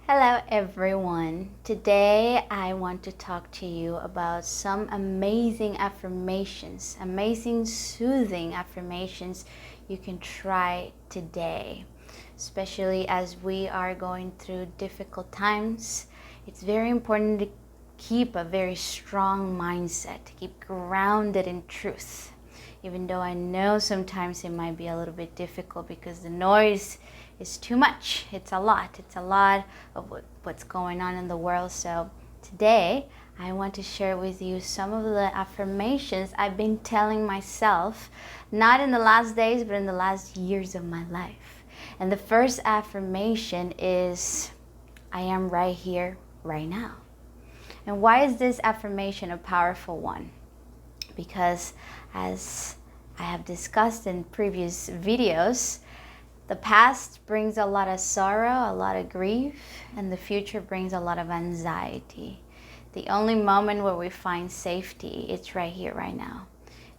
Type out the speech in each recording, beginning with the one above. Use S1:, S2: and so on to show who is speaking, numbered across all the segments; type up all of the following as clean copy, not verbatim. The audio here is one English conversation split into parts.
S1: Hello everyone. Today I want to talk to you about some amazing affirmations, amazing soothing affirmations you can try today. Especially as we are going through difficult times, it's very important to keep a very strong mindset, to keep grounded in truth. Even though I know sometimes it might be a little bit difficult because the noise is too much. It's a lot. It's a lot of what's going on in the world. So today I want to share with you some of the affirmations I've been telling myself, not in the last days, but in the last years of my life. And the first affirmation is, I am right here, right now. And why is this affirmation a powerful one? Because as I have discussed in previous videos, the past brings a lot of sorrow, a lot of grief, and the future brings a lot of anxiety. The only moment where we find safety, it's right here, right now.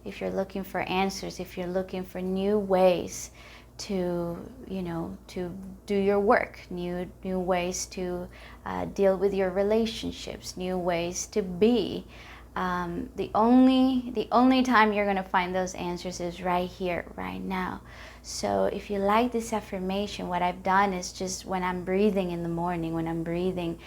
S1: If you're looking for answers, if you're looking for new ways to do your work, new ways to deal with your relationships, new ways to be, the only time you're going to find those answers is right here, right now. So if you like this affirmation, what I've done is just when I'm breathing in the morning, when I'm breathing,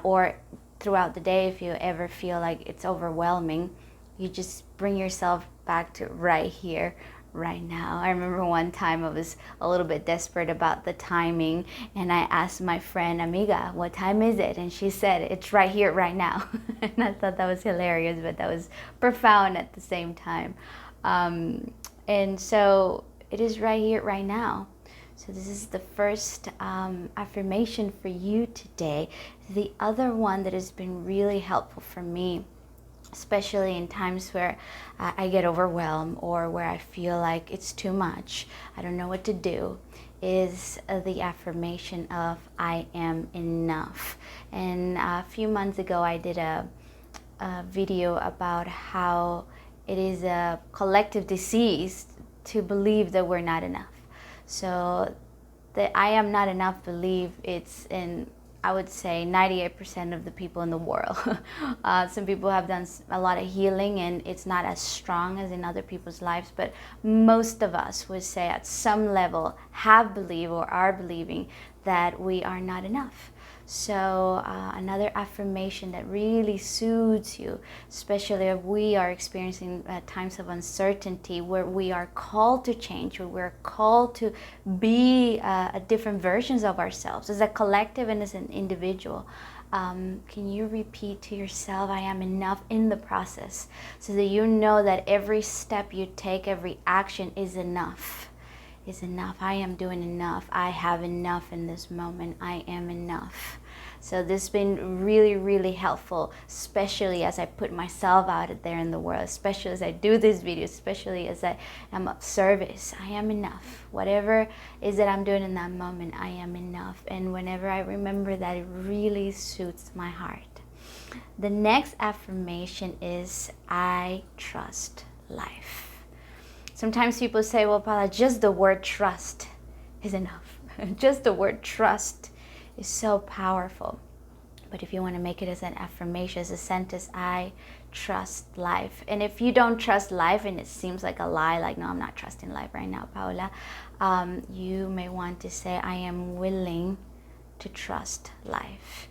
S1: or throughout the day, if you ever feel like it's overwhelming, you just bring yourself back to right here, right now. I remember one time I was a little bit desperate about the timing, and I asked my friend, Amiga, what time is it? And she said, it's right here, right now. And I thought that was hilarious, but that was profound at the same time. And so it is right here, right now. So this is the first affirmation for you today. The other one that has been really helpful for me, especially in times where I get overwhelmed or where I feel like it's too much, I don't know what to do, is the affirmation of I am enough. And a few months ago I did a video about how it is a collective disease to believe that we're not enough. So the I am not enough belief, it's in, I would say, 98% of the people in the world. Some people have done a lot of healing and it's not as strong as in other people's lives, but most of us would say at some level have believed or are believing that we are not enough. So another affirmation that really soothes you, especially if we are experiencing times of uncertainty where we are called to change, where we're called to be different versions of ourselves as a collective and as an individual. Can you repeat to yourself, I am enough in the process, so that you know that every step you take, every action is enough. Is enough. I am doing enough. I have enough in this moment. I am enough. So this has been really, really helpful, especially as I put myself out there in the world, especially as I do this video, especially as I am of service. I am enough. Whatever is that I'm doing in that moment, I am enough. And whenever I remember that, it really suits my heart. The next affirmation is I trust life. Sometimes people say, well, Paula, just the word trust is enough. Just the word trust is so powerful. But if you want to make it as an affirmation, as a sentence, I trust life. And if you don't trust life and it seems like a lie, like, no, I'm not trusting life right now, Paula, you may want to say, I am willing to trust life.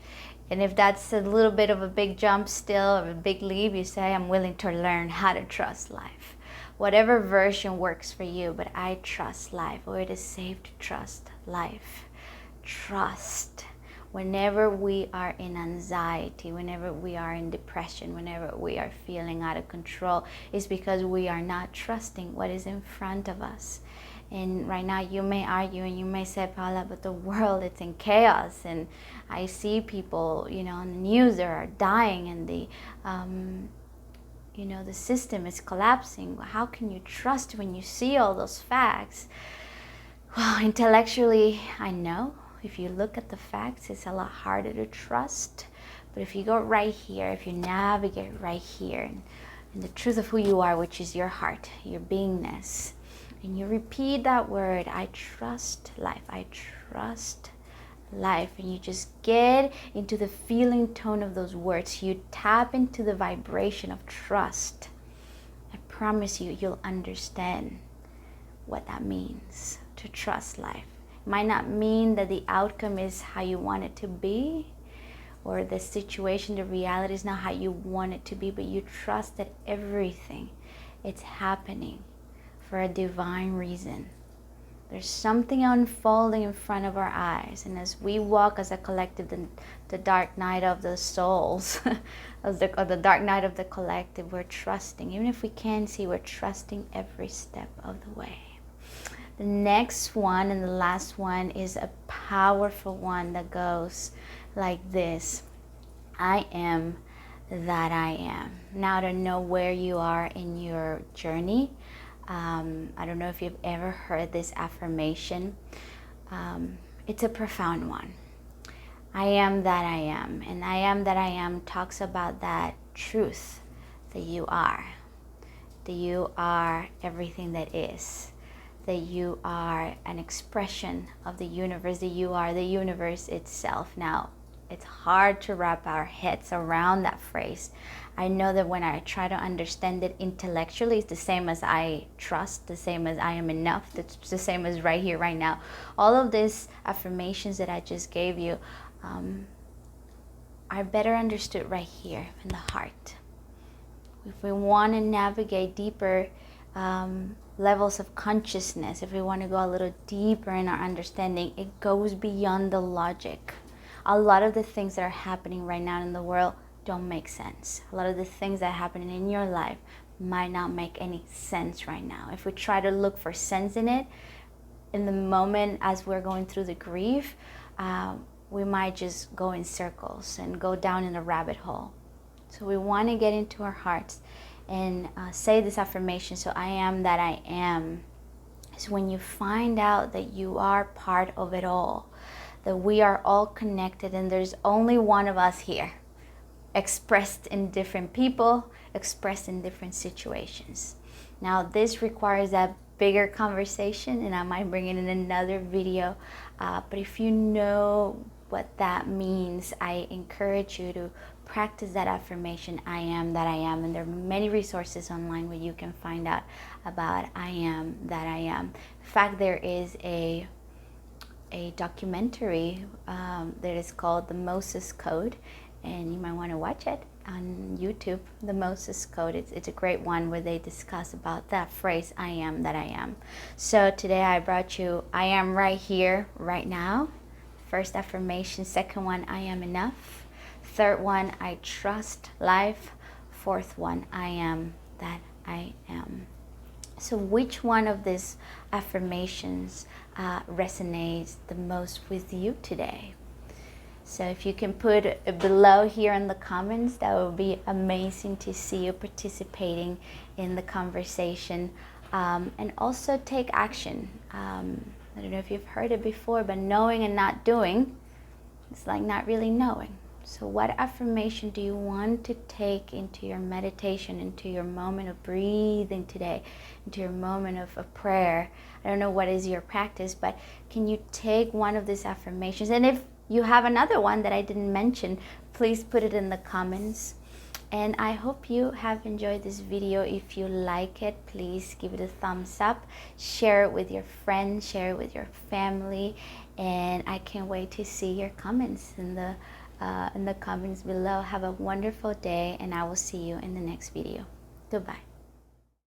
S1: And if that's a little bit of a big jump still, or a big leap, you say, I'm willing to learn how to trust life. Whatever version works for you, but I trust life, or it is safe to trust life. Trust. Whenever we are in anxiety, whenever we are in depression, whenever we are feeling out of control, it's because we are not trusting what is in front of us. And right now you may argue and you may say, Paula, but the world, it's in chaos. And I see people, on the news, they are dying, and the system is collapsing. How can you trust when you see all those facts? Well, intellectually, I know. If you look at the facts, it's a lot harder to trust. But if you go right here, if you navigate right here, and the truth of who you are, which is your heart, your beingness, and you repeat that word, I trust life, I trust life, and you just get into the feeling tone of those words, you tap into the vibration of trust, I promise you, you'll understand what that means to trust life. It might not mean that the outcome is how you want it to be, or the situation, the reality is not how you want it to be, but you trust that everything, it's happening for a divine reason. There's something unfolding in front of our eyes, and as we walk as a collective, the dark night of the souls, or the dark night of the collective, we're trusting. Even if we can't see, we're trusting every step of the way. The next one and the last one is a powerful one that goes like this: I am that I am. Now, I don't know where you are in your journey. I don't know if you've ever heard this affirmation. It's a profound one. I am that I am. And I am that I am talks about that truth that you are. That you are everything that is. That you are an expression of the universe. That you are the universe itself. Now, it's hard to wrap our heads around that phrase. I know that when I try to understand it intellectually, it's the same as I trust, the same as I am enough, it's the same as right here, right now. All of these affirmations that I just gave you are better understood right here in the heart. If we want to navigate deeper levels of consciousness, if we want to go a little deeper in our understanding, it goes beyond the logic. A lot of the things that are happening right now in the world don't make sense. A lot of the things that are happening in your life might not make any sense right now. If we try to look for sense in it, in the moment as we're going through the grief, we might just go in circles and go down in a rabbit hole. So we want to get into our hearts and say this affirmation. So I am that I am. So when you find out that you are part of it all, that we are all connected and there's only one of us here, expressed in different people, expressed in different situations. Now this requires a bigger conversation, and I might bring it in another video, but if you know what that means, I encourage you to practice that affirmation, I am that I am, and there are many resources online where you can find out about I am that I am. In fact, there is a documentary that is called The Moses Code, and you might want to watch it on YouTube. The Moses Code, it's a great one where they discuss about that phrase, I am that I am. So today I brought you I am right here, right now. First affirmation. Second one, I am enough. Third one, I trust life. Fourth one, I am that I am. So which one of these affirmations resonates the most with you today? So if you can put it below here in the comments, that would be amazing to see you participating in the conversation. And also take action. I don't know if you've heard it before, but knowing and not doing, it's like not really knowing. So what affirmation do you want to take into your meditation, into your moment of breathing today, into your moment of prayer? I don't know what is your practice, but can you take one of these affirmations? And if you have another one that I didn't mention, please put it in the comments. And I hope you have enjoyed this video. If you like it, please give it a thumbs up, share it with your friends, share it with your family, and I can't wait to see your comments in the comments below. Have a wonderful day, and I will see you in the next video. Goodbye.